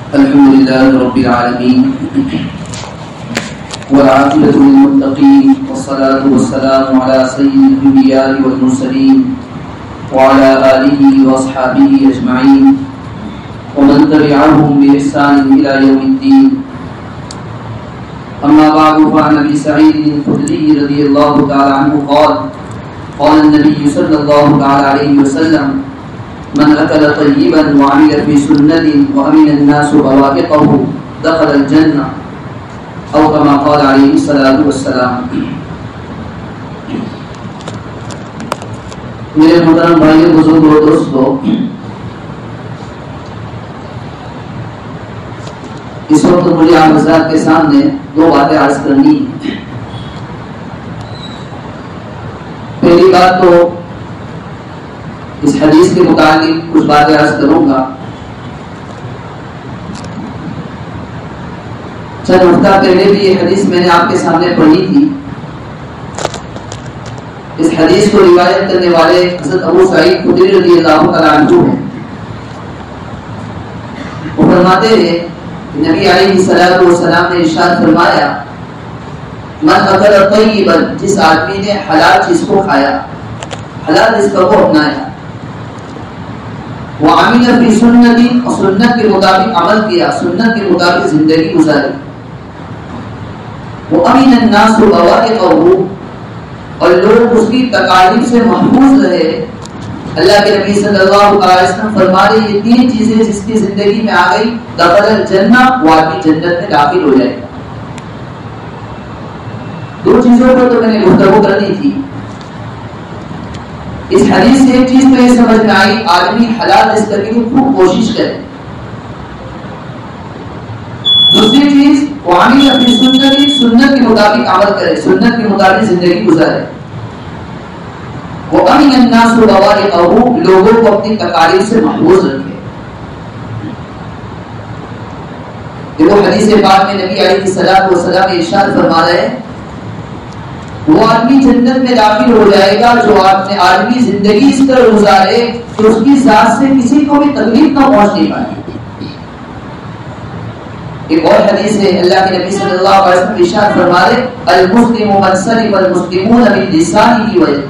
الحمد لله رب العالمين والعاقبة للمتقين والصلاة والسلام على سيد الأنبياء والمرسلين وعلى آله وأصحابه أجمعين ومن تبعهم بإحسان إلى يوم الدين. أما بعد فعن أبي سعيد الخدري رضي الله تعالى عنه قال النبي صلى الله عليه وسلم: من أكل طيبا وعمل في سنة وأمن الناس بوائقه دخل الجنة أو كما قال عليه الصلاة والسلام. میرے محترم بھائیو، بزرگوں اور دوستو، اس وقت مجھے آپ حضرات کے سامنے دو باتیں عرض کرنی ہیں. پہلی بات تو اس حدیث کے متعلق کچھ باتیں عرض کروں گا. چند ہفتہ پہلے بھی یہ حدیث میں نے آپ کے سامنے پڑھی تھی. اس حدیث کو روایت کرنے والے حضرت ابو سعید خدری رضی اللہ تعالیٰ عنہ ہیں. وہ فرماتے ہیں کہ نبی علیہ الصلوۃ والسلام نے ارشاد فرمایا: من اکل طیبا، جس آدمی نے حلال چیز کو کھایا، حلال رزق کو اپنایا، وعمل فی سنت، اور سنت کے مطابق عمل کیا، سنت کے مطابق زندگی گزاری، وامن الناس بوائقہ، اور لوگ اس کی تکالیف سے محفوظ رہے. اللہ کے نبی صلی اللہ علیہ وسلم فرما رہے یہ تین چیزیں جس کی زندگی میں آ گئی دخل الجنہ، وہ آدمی جنت میں داخل ہو جائے گا. دو چیزوں پر تو میں نے گفتگو کرنی تھی. اس حدیث سے ایک چیز تو یہ سمجھ میں آئی، آدمی حلال رزق کے لیے خوب کوشش کرے. دوسری چیز وعمل فی سنت، سنت کے مطابق عمل کرے، سنت کے مطابق زندگی گزارے. وامن الناس بوائقہ، لوگوں کو اپنی تکالیف سے محفوظ رکھے. دیکھو حدیث پاک میں نبی علیہ الصلوۃ والسلام نے ارشاد فرما رہے ہیں وہ آدمی جنت میں داخل ہو جائے گا جو آدمی زندگی اس طرح گزارے کہ اس کی ذات سے کسی کو بھی تکلیف نہ پہنچ نہیں پائے. ایک اور حدیث ہے، اللہ کے نبی صلی اللہ علیہ وسلم ارشاد فرما رہے المسلم من سلم المسلمون من لسانه ويده،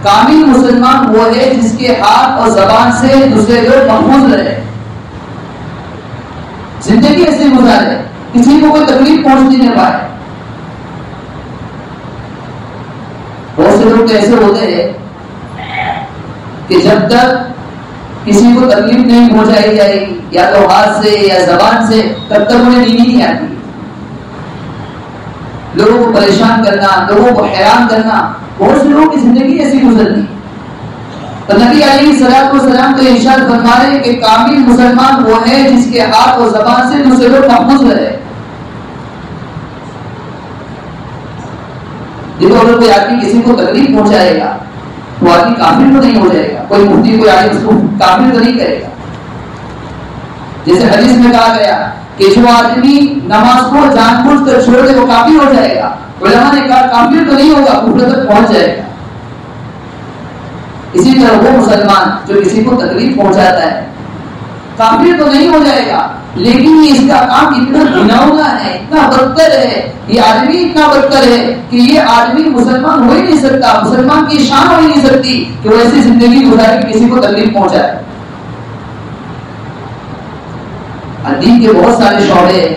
کامل مسلمان وہ ہے جس کے ہاتھ اور زبان سے دوسرے لوگ محفوظ رہے، زندگی ایسے گزارے کسی کو کوئی تکلیف پہنچ نہیں پائے. بہت سے لوگ ایسے ہوتے ہیں کہ جب تک کسی کو تکلیف نہیں پہنچائی جائے گی یا تو ہاتھ سے یا زبان سے، تب تک انہیں نیند نہیں آتی. لوگوں کو پریشان کرنا، لوگوں کو حیران کرنا، بہت سے لوگوں کی زندگی ایسی گزرتی. تو نبی علیہ الصلوۃ والسلام تو ارشاد فرما رہے کہ کامل مسلمان وہ ہے جس کے ہاتھ اور زبان سے دوسرے لوگ محفوظ رہے. دیکھو اگر کوئی آدمی کسی کو تکلیف پہنچائے گا تو آدمی کافر تو نہیں ہو جائے گا. کوئی مفتی کوئی عالم اس کو کافر تو نہیں کرے گا. جیسے حدیث میں کہا گیا کہ جو آدمی نماز کو جان بوجھ کر چھوڑ دے وہ کافر ہو جائے گا. علماء نے کہا کافر تو نہیں ہوگا، کفر تک پہنچ جائے گا. اسی طرح وہ مسلمان جو کسی کو تکلیف پہنچاتا ہے کافر تو نہیں ہو جائے گا، لیکن یہ اس کا کام اتنا گناہگار ہے، اتنا بدتر ہے، یہ آدمی اتنا بدتر ہے کہ یہ آدمی مسلمان ہو ہی نہیں سکتا، مسلمان کی شان ہو ہی نہیں سکتی کہ وہ ایسی زندگی گزارے کہ کسی کو تکلیف پہنچائے. دین کے بہت سارے شعبے ہیں،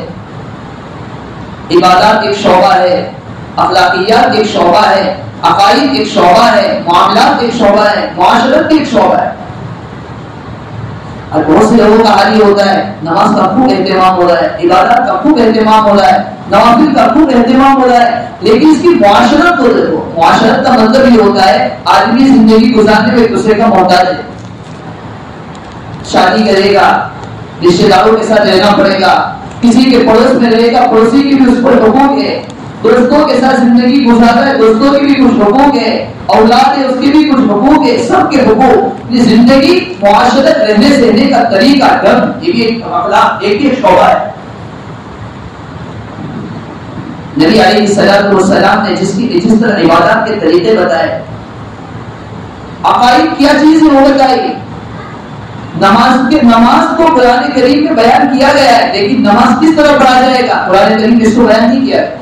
عبادات ایک شعبہ ہے، اخلاقیات ایک شعبہ ہے، عقائد ایک شعبہ ہے، معاملات ایک شعبہ ہے، معاشرت ایک شعبہ ہے. اور بہت سے لوگوں کا حال یہ ہوتا ہے نماز کا خوب اہتمام ہو رہا ہے، عبادت کا خوب اہتمام ہو رہا ہے، نوافل کا خوب اہتمام ہو رہا ہے، لیکن اس کی معاشرت کو دیکھو. معاشرت کا مطلب یہ ہوتا ہے آدمی زندگی گزارنے میں ایک دوسرے کا محتاج ہے. شادی کرے گا، رشتے داروں کے ساتھ رہنا پڑے گا، کسی کے پڑوس میں رہے گا، پڑوسی کی بھی اس پر حقوق ہے، دوستوں کے ساتھ زندگی گزارتا ہے، دوستوں کی بھی کچھ حقوق ہے، اولاد ہے اس کے بھی کچھ حقوق ہے، سب کے حقوق. یہ زندگی معاشرت رہنے سہنے کا طریقہ ڈھنگ، یہ بھی ایک اخلاق ایک شعبہ ہے. نبی علیہ الصلوۃ والسلام نے جس طرح عبادات کے طریقے بتائے، عقائد کیا چیز ہے وہ بتائے. نماز کو قرآن کریم میں بیان کیا گیا ہے، لیکن نماز کس طرح پڑھا جائے گا قرآن کریم نے اس کو بیان نہیں کیا ہے.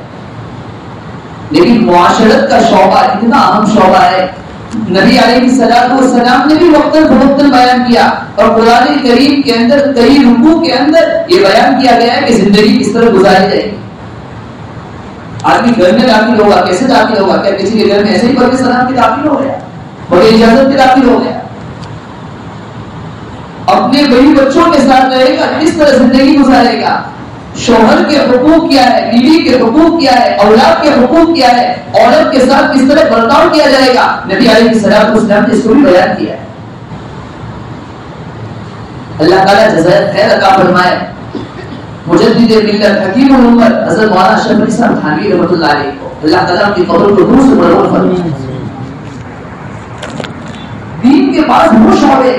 لیکن معاشرت کا شعبہ اتنا اہم شعبہ ہے، نبی علیہ السلام نے بھی وقتاً فوقتاً بیان کیا، اور قرآن کریم کے اندر کئی رکوع کے اندر یہ بیان کیا گیا ہے کہ زندگی کس طرح گزاری جائے گی. آدمی گھر میں داخل ہوگا، کیسے داخل ہوگا؟ کیا کسی کے گھر میں ایسے ہی بغیر سلام کے داخل ہو گیا، بغیر اجازت کے داخل ہو گیا؟ اپنے بڑی بچوں کے ساتھ رہے گا، کس طرح زندگی گزارے گا؟ شوہر کے حقوق کیا ہے، بیوی کے حقوق کیا ہے، اولاد کے حقوق کیا ہے، عورت کے ساتھ کس طرح برتاؤ کیا جائے گا، نبی علیہ السلام نے اس کو بھی بیان کیا ہے. اللہ تعالیٰ جزائے خیر عطا فرمائے. مجدد ملت حکیم الامت حضرت مولانا اشرف علی صاحب تھانوی رحمۃ اللہ علیہ کو اللہ تعالیٰ کی قبر کو دور سے منور فرمائے. دین کے پاس وہ شعبے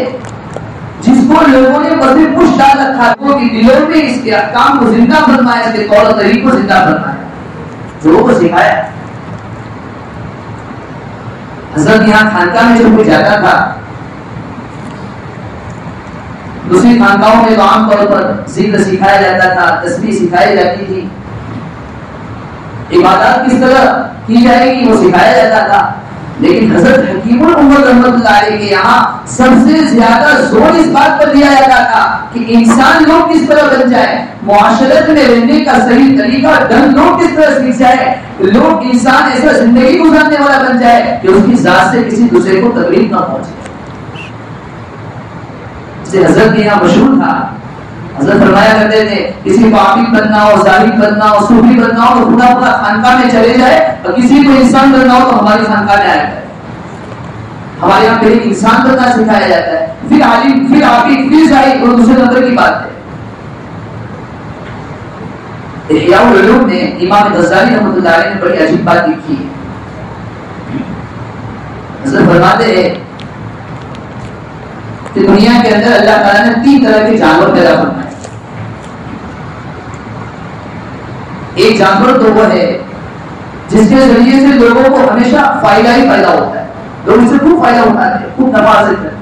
جس کو لوگوں نے پردے پوش ڈال رکھا ہے، وہ دلوں میں اس کے احکام کو زندہ فرمایا، اس کے طور و طریق کو زندہ فرمایا، لوگوں کو سکھایا. حضرت یہاں خانقاہ میں جب کوئی جاتا تھا، دوسری خانقاہوں میں تو عام طور پر ذکر سکھایا جاتا تھا، تسبیح سکھائی جاتی تھی، عبادات کس طرح کی جائے گی وہ سکھایا جاتا تھا. لیکن حضرت حکیم الامت رحمۃ اللہ علیہ کے یہاں سب سے زیادہ زور اس بات پر دیا جاتا تھا کہ انسان لوگ کس طرح بن جائے، معاشرت میں رہنے کا صحیح طریقہ ڈھنگ لوگ کس طرح سیکھ جائے، لوگ انسان ایسا زندگی گزارنے والا بن جائے کہ اس کی ذات سے کسی دوسرے کو تکلیف نہ پہنچے. جسے حضرت کے یہاں مشہور تھا، حضرت فرمایا کرتے تھے کسی کو عابد بننا ہو، زاہد بننا ہو، صوفی بننا ہو تو پورا خانقاہ میں چلے جائے، اور کسی کو انسان بننا ہو تو ہماری خانقاہ میں آیا کرے. ہمارے یہاں پہلے انسان بننا سکھایا جاتا ہے، پھر عالم، پھر عابد، پھر زاہد، اور دوسرے نمبر کی بات ہے. احیاء العلوم نے امام غزالی رحمۃ اللہ علیہ نے بڑی عجیب بات لکھی ہے. حضرت فرماتے ہیں کہ دنیا کے اندر اللہ تعالیٰ نے 3 طرح کے جانور پیدا فرمائے. ایک جانور تو وہ ہے جس کے ذریعے سے لوگوں کو ہمیشہ فائدہ ہی فائدہ ہوتا ہے، لوگ اسے خوب فائدہ اٹھاتے ہیں، خوب نفع حاصل کرتے ہیں.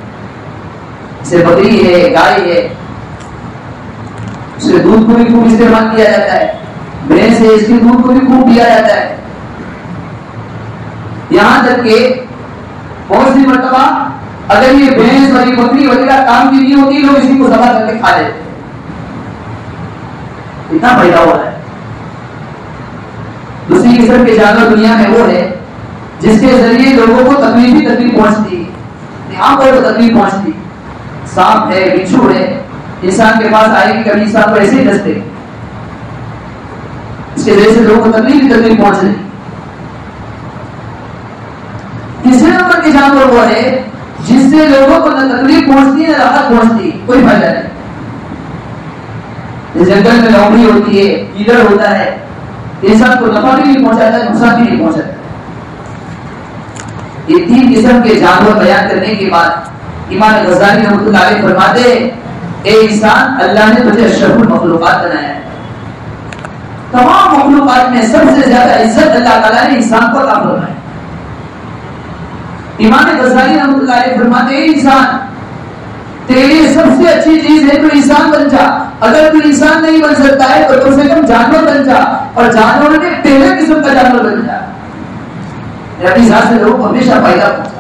جیسے بکری ہے، گائے ہے، اس کے دودھ کو بھی خوب استعمال کیا جاتا ہے، بھینس ہے، اس کے دودھ کو بھی خوب پیا جاتا ہے. یہاں تک کہ بہت سی مرتبہ اگر یہ بھینس اور یہ بکری وغیرہ کام کی نہیں ہوتی، لوگ اسی کو ذبح کر کے کھا لیتے ہیں. اتنا فائدہ ہو رہا ہے. دوسری قسم کے جانور دنیا میں وہ ہے جس کے ذریعے لوگوں کو تکلیف ہی تکلیف پہنچتی ہے، یہاں پر تکلیف پہنچتی. سانپ ہے، بچھو ہے، انسان کے پاس آئے گی کبھی انسان کو ایسے ہی ڈستے، اس کے ذریعے سے لوگوں کو تکلیف ہی تکلیف پہنچ رہی. تیسرے نمبر کے جانور وہ ہے جس سے لوگوں کو نہ تکلیف پہنچتی ہے نہ راحت پہنچتی، کوئی فائدہ نہیں. جنگل میں لومڑی ہوتی ہے، کیڑا ہوتا ہے، انسان کو نفع بھی نہیں پہنچاتا ہے، نقصان بھی نہیں پہنچاتا. یہ 3 قسم کے جانور بیان کرنے کے بعد امام غزالی رحمۃ اللہ علیہ فرماتے ہیں اے انسان، اللہ نے تجھے اشرف المخلوقات بنایا ہے. تمام مخلوقات میں سب سے زیادہ عزت اللہ تعالیٰ نے انسان کو عطا فرمائی. امام غزالی رحمۃ اللہ علیہ فرماتے ہیں انسان، تیری سب سے اچھی چیز ہے تو انسان بن جا. اگر تو انسان نہیں بن سکتا ہے تو کم سے کم جانور بن جا، اور جانور میں پہلے قسم کا جانور بن جا. اپنی ذات سے لوگوں کو ہمیشہ فائدہ پہنچا.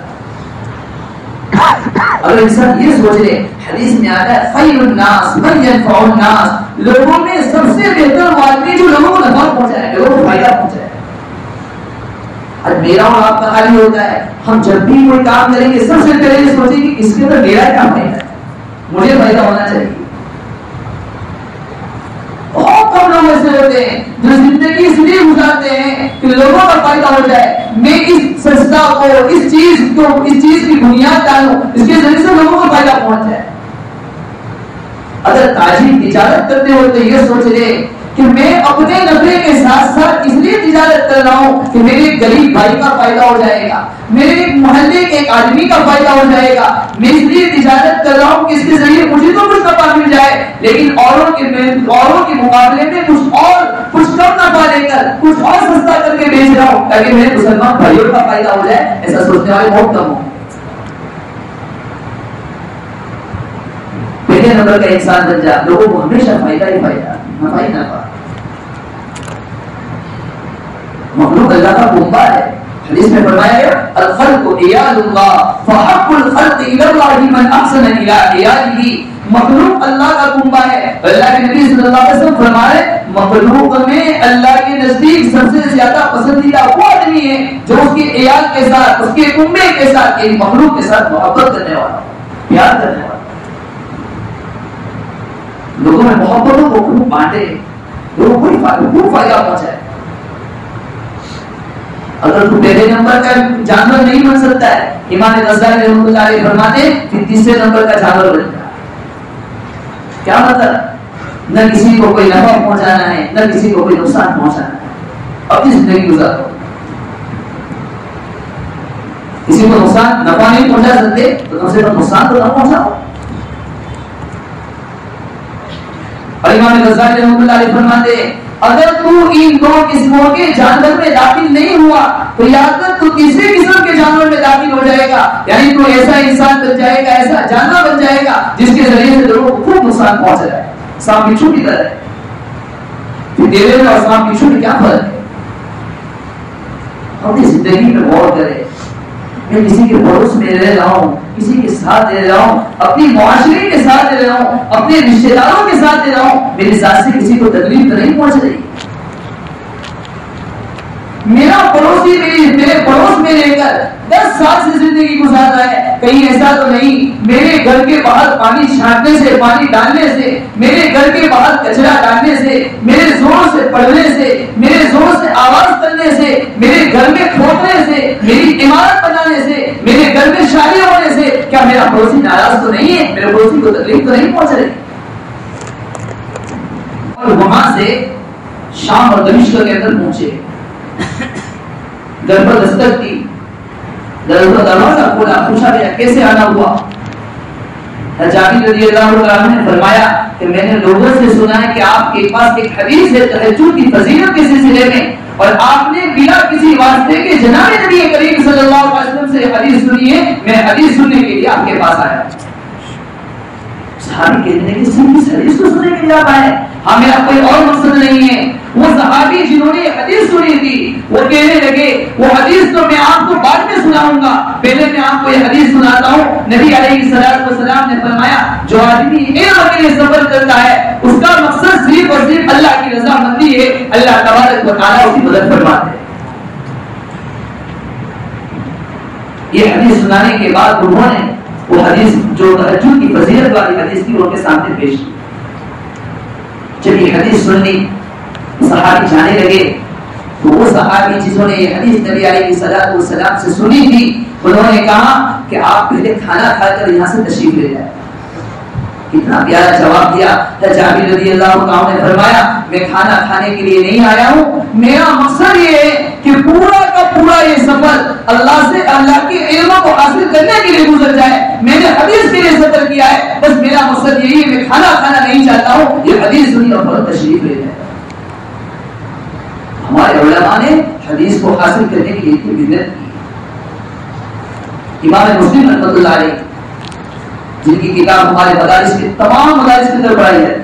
اگر انسان یہ سوچ لے، حدیث میں آتا ہے خیر الناس من ينفع الناس، لوگوں میں سب سے بہتر وہ آدمی جو لوگوں کو نفع پہنچائے، لوگوں کو فائدہ پہنچائے. آج میرا اور آپ کا حال یہ ہوتا ہے، ہم جب بھی کوئی کام کریں گے سب سے پہلے یہ سوچیں کہ اس کے اندر میرا کیا فائدہ ہے، مجھے فائدہ ہونا چاہیے. بہت کم لوگ ایسے ہوتے ہیں جو زندگی اس لیے گزارتے ہیں کہ لوگوں کا فائدہ ہو جائے، میں اس سستا کو، اس چیز کی بنیاد ڈالوں، اس کے ذریعے سے لوگوں کو فائدہ پہنچ جائے. اگر تاجر تجارت کرتے ہو تو یہ سوچ لے کہ میں اپنے نفع کے ساتھ ساتھ اس لیے تجارت کر رہا ہوں کہ میرے ایک غریب بھائی کا فائدہ ہو جائے گا، میرے ایک محلے کے ایک آدمی کا فائدہ ہو جائے گا. میں اس لیے تجارت کر رہا ہوں کہ اس کے ذریعے مجھے تو کچھ نفع مل جائے، لیکن اوروں کے مقابلے میں کچھ کم نفع لے کر، کچھ اور سستا کر کے بیچ رہا ہوں تاکہ میرے مسلمان بھائیوں کا فائدہ ہو جائے. ایسا سوچنے والے بہت کم ہوں. پہلے نمبر کا انسان بن جا، لوگوں کو ہمیشہ فائدہ ہی فائدہ، نفع ہی نفع. مخلوق اللہ کا کنبہ ہے. حدیث میں فرمایا گیا الخلق عیال اللہ فحق الخلق الی اللہ من احسن الی عیالہ. مخلوق اللہ کا کنبہ ہے. اللہ کے نبی صلی اللہ علیہ وسلم فرمائے مخلوق میں اللہ کے نزدیک سب سے زیادہ پسندیدہ وہ آدمی ہے جو اس کے عیال کے ساتھ، اس کے کنبے کے ساتھ، یعنی مخلوق کے ساتھ محبت کرنے والا، پیار کرنے والا. لوگوں میں محبتوں کو خوب بانٹے، لوگوں کو خوب فائدہ پہنچائے. اگر تو پہلے نمبر کا جانور نہیں بن سکتا ہے، امام غزالی رحمۃ اللہ علیہ فرماتے ہیں کہ تیسرے نمبر کا جانور بن جائے. کیا مطلب؟ نہ کسی کو کوئی نفع پہنچانا ہے، نہ کسی کو کوئی نقصان پہنچانا ہے، اپنی زندگی گزارو. کسی کو نقصان نفع نہیں پہنچا سکتے تو کم سے کم نقصان تو نہ پہنچاؤ. اور امام غزالی رحمۃ اللہ علیہ فرماتے ہیں اگر تو ان دو قسموں کے جانور میں داخل نہیں ہوا تو یاد رکھ تو تیسرے قسم کے جانور میں داخل ہو جائے گا. یعنی تو ایسا انسان بن جائے گا، ایسا جانور بن جائے گا جس کے ذریعے سے لوگوں کو خوب نقصان پہنچ رہا ہے. سانپ بچھو کی طرح ہے. دیوے میں اور سانپ بچھو میں کیا فرق ہے؟ اپنی زندگی میں غور کرے. میں کسی کے پڑوس میں رہ رہا ہوں، کسی کے ساتھ رہ رہا ہوں، اپنی معاشرے کے ساتھ رہ رہا ہوں، اپنے رشتہ داروں کے ساتھ رہ رہا ہوں، میری ذات سے کسی کو تکلیف تو نہیں پہنچ رہی. میرا پڑوسی میرے پڑوس میں رہ کر 10 سال سے زندگی گزار رہا ہے. کہیں ایسا تو نہیں میرے گھر کے باہر پانی چھانٹنے سے، پانی ڈالنے سے، میرے گھر کے باہر کچرا ڈالنے سے، میرے زور سے پڑھنے سے، میرے زور سے آواز کرنے سے، میرے گھر میں کھوپنے سے، میری عمارت بنانے سے، میرے گھر میں شادی ہونے سے کیا میرا پڑوسی ناراض تو نہیں ہے؟ میرے پڑوسی کو تکلیف تو نہیں پہنچ رہی؟ اور وہاں سے شام اور دمشق کے اندر پہنچے، گھر پر دستک کی، دروازہ کھولا، پوچھا گیا کیسے آنا ہوا؟ جابر رضی اللہ عنہ نے فرمایا کہ میں نے لوگوں سے سنا ہے کہ آپ کے پاس ایک حدیث ہے تہجد کی فضیلت کے سلسلے میں، اور آپ نے بلا کسی واسطے کے جناب نبی کریم صلی اللہ علیہ وسلم سے حدیث سنی ہے. میں حدیث سننے کے لیے آپ کے پاس آیا. صحابی کہتے ہیں کہ صرف حدیث کو سننے کے لیے آپ آئے؟ ہاں میرا کوئی اور مقصد نہیں ہے. وہ صحابی جنہوں نے حدیث سنی تھی وہ کہنے لگے وہ حدیث تو میں آپ کو بعد میں سناؤں گا، پہلے میں آپ کو یہ حدیث سناتا ہوں. نبی علیہ الصلوۃ والسلام نے فرمایا جو آدمی علم کے لیے سفر کرتا ہے اس کا مقصد صرف اور صرف اللہ کی رضا مندی ہے. اللہ تبارک و تعالیٰ اس کی مدد فرماتے ہیں. یہ حدیث سنانے کے بعد انہوں نے وہ حدیث جو تہجد کی فضیلت والی حدیث تھی ان کے سامنے پیش کی. جب یہ حدیث سن لی صحابی جانے لگے تو وہ صحابی جنہوں نے یہ حدیث نبی علیہ الصلوۃ والسلام سے سنی تھی انہوں نے کہا کہ آپ پہلے کھانا کھا کر یہاں سے تشریف لے جائیں. کتنا پیارا جواب دیا. جابر رضی اللہ عنہ نے فرمایا میں کھانا کھانے کے لیے نہیں آیا ہوں، میرا مقصد یہ ہے کہ پورا کا پورا یہ سفر اللہ سے اللہ کے علم کو حاصل کرنے کے لیے گزر جائے. میں نے حدیث کے لیے سفر کیا ہے، بس میرا مقصد یہی ہے، میں کھانا کھانا نہیں چاہتا ہوں. یہ حدیث سنی اور فوراً تشریف لے جائے. ہمارے علماء نے حدیث کو حاصل کرنے کے لیے اتنی محنت کی. امام مسلم رحمۃ اللہ علیہ جن کی کتاب ہمارے مدارس کے تمام مدارس کے اندر پڑھائی جاتی ہے،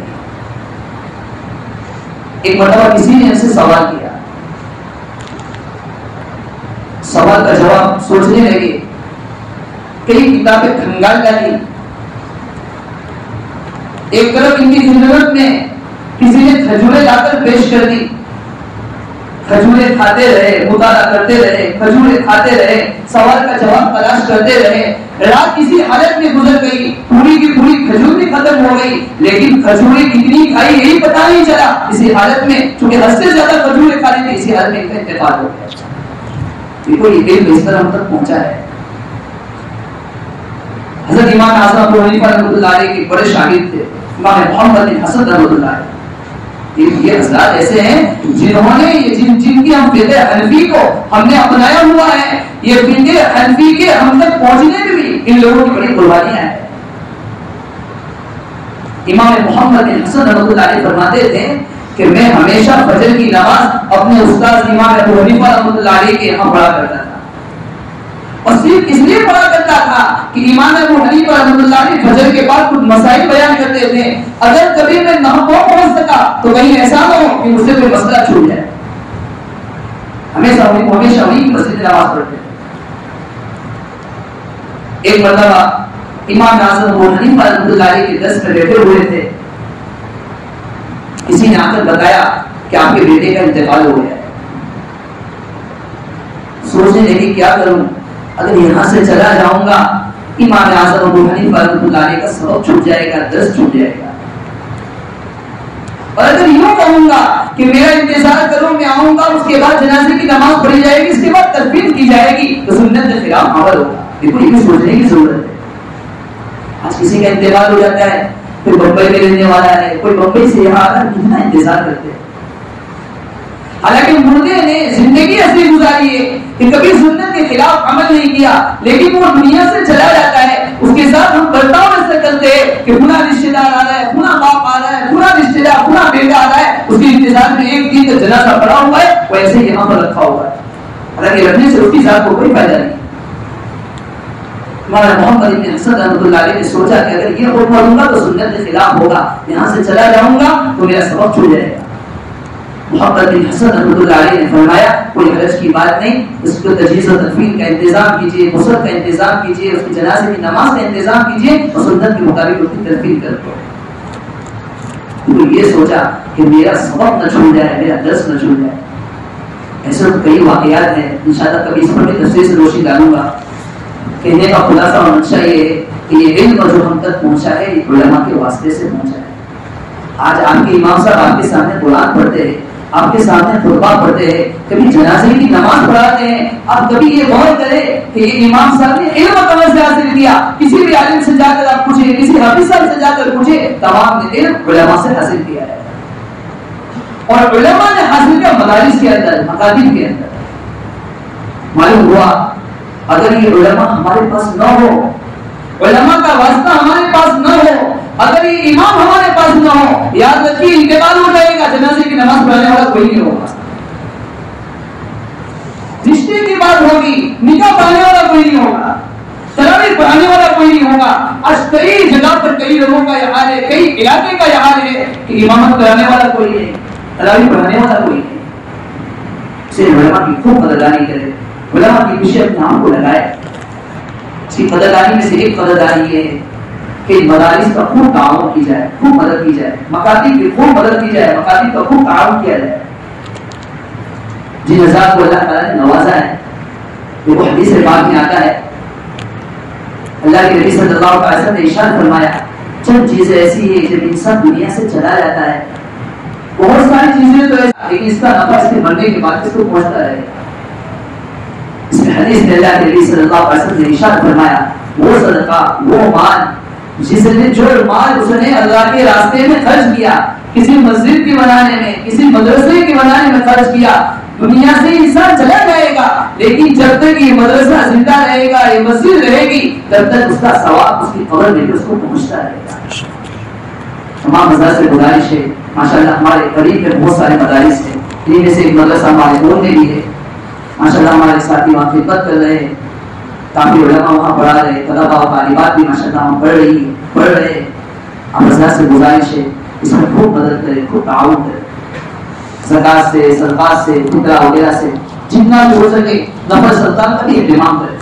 ایک مرتبہ کسی نے ان سے سوال کیا، سوال کا جواب سوچنے لگے، کئی کتابیں کھنگال ڈالی. ایک طرف ان کی خدمت میں کسی نے کھجوریں لا کر پیش کر دی، کھجوریں کھاتے رہے، مطالعہ کرتے رہے، کھجوریں کھاتے رہے، سوال کا جواب تلاش کرتے رہے. رات کسی حالت میں گزر گئی، پوری کی پوری کھجور بھی ختم ہو گئی، لیکن کھجوریں کتنی کھائی یہی پتا نہیں چلا. اسی حالت میں چونکہ حد سے زیادہ کھجوریں کھا لی تھی، اسی حالت میں ان کا انتقال ہو گیا. دیکھو یہ علم اس طرح ہم تک پہنچا ہے. حضرت امام اعظم ابو حنیفہ رحمۃ اللہ علیہ کے بڑے شاگرد تھے امام محمد بن حسن رحمۃ اللہ علیہ. یہ حضرات ایسے ہیں جنہوں نے جن کی ہم فقہ حنفی کو ہم نے اپنایا ہوا ہے، یہ فقہ حنفی کے ہم تک پہنچنے میں بھی ان لوگوں کی بڑی قربانیاں ہیں. امام محمد بن حسن رحمۃ اللہ علیہ فرماتے تھے کہ میں ہمیشہ فجر کی نماز اپنے استاد امام ابو حنیفہ رحمۃ اللہ علیہ کے یہاں پڑھا کرتا تھا، اور صرف اس لیے پڑھا کرتا تھا کہ امام ابو حنیفہ رحمۃ اللہ علیہ فجر کے بعد کچھ مسائل بیان کرتے تھے، اگر کبھی میں نہ پہنچ سکا تو کہیں ایسا نہ ہو کہ مجھ سے کوئی مسئلہ چھوٹ جائے۔ ہمیشہ وہی مسجد میں نماز پڑھتے تھے۔ ایک مرتبہ امام اعظم ابو حنیفہ رحمۃ اللہ علیہ کے درس میں بیٹھے ہوئے تھے، کسی نے آ کر بتایا کہ آپ کے بیٹے کا انتقال ہو گیا ہے۔ سوچنے لگے کیا کروں، اگر یہاں سے چلا جاؤں گا امام اعظم ابو حنیفہ رحمۃ اللہ علیہ کا سبق چھوٹ جائے گا، درس چھوٹ جائے گا، اور اگر یوں کہوں گا کہ میرا انتظار کرو میں آؤں گا، اس کے بعد جنازے کی نماز پڑھی جائے گی، اس کے بعد تدفین کی جائے گی، تو سنت کے خلاف عمل ہوگا۔ دیکھو یہ بھی سوچنے کی ضرورت ہے۔ آج کسی کا انتقال ہو جاتا ہے، کوئی بمبئی میں رہنے والا ہے، کوئی بمبئی سے یہاں آ کر کتنا انتظار کرتے ہیں، حالانکہ مردے نے زندگی ایسی گزاری ہے کہ کبھی سنت کے خلاف عمل نہیں کیا، لیکن وہ دنیا سے چلا جاتا ہے، اس کے ساتھ ہم برتاؤ ایسا کرتے ہیں کہ فلاں رشتے دار آ رہا ہے، فلاں باپ آ رہا ہے، فلاں رشتے دار، فلاں بیٹا آ رہا ہے، اس کے انتظار میں ایک دن کا جنازہ پڑا ہوا ہے، وہ ایسے یہاں پر رکھا ہوا ہے، حالانکہ رکھنے سے اس کی ذات کو کوئی فائدہ نہیں۔ مولانا محمد بن حسن رحمۃ اللہ علیہ نے سوچا کہ اگر یہ خود پڑھوں گا تو سنت کے خلاف ہوگا، یہاں سے چلا جاؤں گا تو میرا سبق چھوٹ جائے گا۔ محمد بن حسن رحمۃ اللہ علیہ نے فرمایا کوئی حرج کی بات نہیں، اس کو تجہیز و تدفین کا انتظام کیجیے، غسل کا انتظام کیجیے، اس کی جنازے کی نماز کا انتظام کیجیے اور سنت کے مطابق اس کی تدفین کر دو۔ تو یہ سوچا کہ میرا سبق نہ چھوٹ جائے، میرا درس نہ چھوٹ جائے۔ ایسے تو کئی واقعات ہیں، انشاءاللہ کبھی اس پر بھی تفصیل سے روشنی ڈالوں گا۔ کہنے کا خلاصہ اور منشا یہ ہے کہ یہ علم جو ہم تک پہنچا ہے یہ علماء کے واسطے سے پہنچا ہے۔ آج آپ کے امام صاحب آپ کے سامنے قرآن پڑھتے ہیں، آپ کے سامنے خطبہ پڑھتے ہیں، کبھی جنازے کی نماز پڑھاتے ہیں، آپ کبھی یہ غور کریں کہ یہ امام صاحب نے علم کہاں سے حاصل کیا؟ کسی بھی عالم سے جا کر آپ پوچھیں، کسی حافظ صاحب سے جا کر پوچھیں، تمام نے علم علماء سے حاصل کیا ہے، اور علماء نے حاصل کیا مدارس کے اندر، مکاتب کے اندر۔ معلوم ہوا اگر یہ علماء ہمارے پاس نہ ہو، علماء کا واسطہ ہمارے پاس نہ ہو، اگر یہ امام ہمارے پاس نہ ہو، یاد رکھیے انتقال ہو جائے گا، جنازے کی نماز پڑھانے والا کوئی نہیں ہوگا، رشتے کی بات ہوگی، نکاح پڑھانے والا کوئی نہیں ہوگا، تراویح پڑھانے والا کوئی نہیں ہوگا۔ آج کئی جگہ پر کئی لوگوں کا یہ حال ہے، کئی علاقے کا یہ حال ہے کہ امامت کرانے والا کوئی نہیں، تراویح پڑھانے والا کوئی نہیں۔ اسے علماء کی خوب قدردانی کرے، علماء کی پیچھے اپنے آپ کو لگائے۔ اس کی قدردانی میں سے ایک قدردانی یہ ہے کہ مدارس کا خوب تعاون کی جائے، خوب مدد کی جائے، مکاتب کی خوب مدد کی جائے، مکاتب کا خوب تعاون کیا جائے۔ جن حضرات کو اللہ تعالیٰ نے نوازا ہے، وہ حدیث پاک میں آتا ہے، اللہ کے نبی صلی اللہ علیہ وسلم نے ارشاد فرمایا چند چیزیں ایسی ہیں جب انسان دنیا سے چلا جاتا ہے، بہت ساری چیزیں تو ایسی لیکن اس کا نفع اس کے مرنے کے بعد اس کو پہنچتا رہے گا۔ اس میں حدیث میں اللہ کے نبی صلی اللہ علیہ وسلم نے ارشاد فرمایا وہ صدقہ، وہ مال جس نے، جو مال اس نے اللہ کے راستے میں خرچ کیا، کسی مسجد کے بنانے میں، کسی مدرسے کے بنانے میں خرچ کیا، دنیا سے انسان چلا جائے گا لیکن جب تک یہ مدرسہ زندہ رہے گا، یہ مسجد رہے گی، تب تک اس کا ثواب اس کی قبر میں بھی اس کو پہنچتا رہے گا۔ تمام حضرات سے گزارش ہے، ماشاءاللہ ہمارے قریب میں بہت سارے مدارس ہیں، انہیں میں سے ایک مدرسہ ہمارے دور میں بھی ہے، ماشاءاللہ ہمارے ساتھی وہاں خدمت کر رہے ہیں، کافی علماء وہاں پڑھا رہے، طلباء و طالبات بھی ماشاءاللہ وہاں پڑھ رہے۔ آپ حضرات سے گزارش ہے اس میں خوب مدد کرے، خوب تعاون کرے، زکات سے، صدقات سے، فطرہ وغیرہ سے جتنا بھی ہو سکے نفر سلطان کا بھی اہتمام کرے۔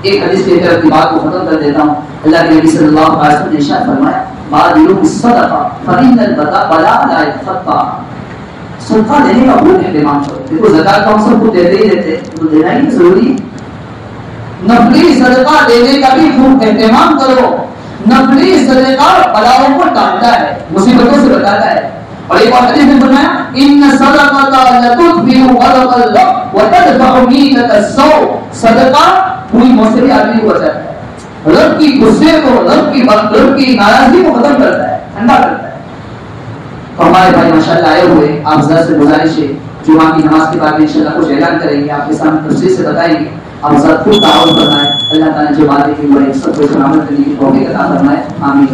ایک حدیث کے طرف کی بات کو ختم کر دیتا ہوں۔ اللہ کے نبی صلی اللہ علیہ وسلم نے ارشاد فرمایا بادلوا بالصدقہ فإن البلاء لا يتخطى، صدقہ دینے کا خوب اہتمام کرو۔ دیکھو زکات تو ہم سب کو دیتے ہی دیتے، تو دینا ہی ضروری ہے، نفلی صدقہ دینے کا بھی خوب اہتمام کرو۔ نفلی صدقہ بلاؤں کو ٹالتا ہے، مصیبتوں سے بچاتا ہے۔ اور ایک اور حدیث میں فرمایا ان الصدقۃ لتطفئ غضب الرب وتدفع میلۃ السوء، صدقہ پوری موسری آدمی کو بچاتا ہے، رب کی غصے کو، رب کی ناراضگی کو ختم کرتا ہے، ٹھنڈا کرتا ہے۔ تو ہمارے بھائی ماشاءاللہ آئے ہوئے، آپ حضرات سے گزارش ہے جمعہ کی نماز کے بعد انشاءاللہ کچھ اعلان کریں گے، آپ کے سامنے تفصیل سے بتائیں گے، آپ حضرات خود تعاون فرمائیں، اللہ تعالیٰ جو باتیں کی وہ سب کو عمل کرنے کی توفیق عطا فرمائے۔ آمین۔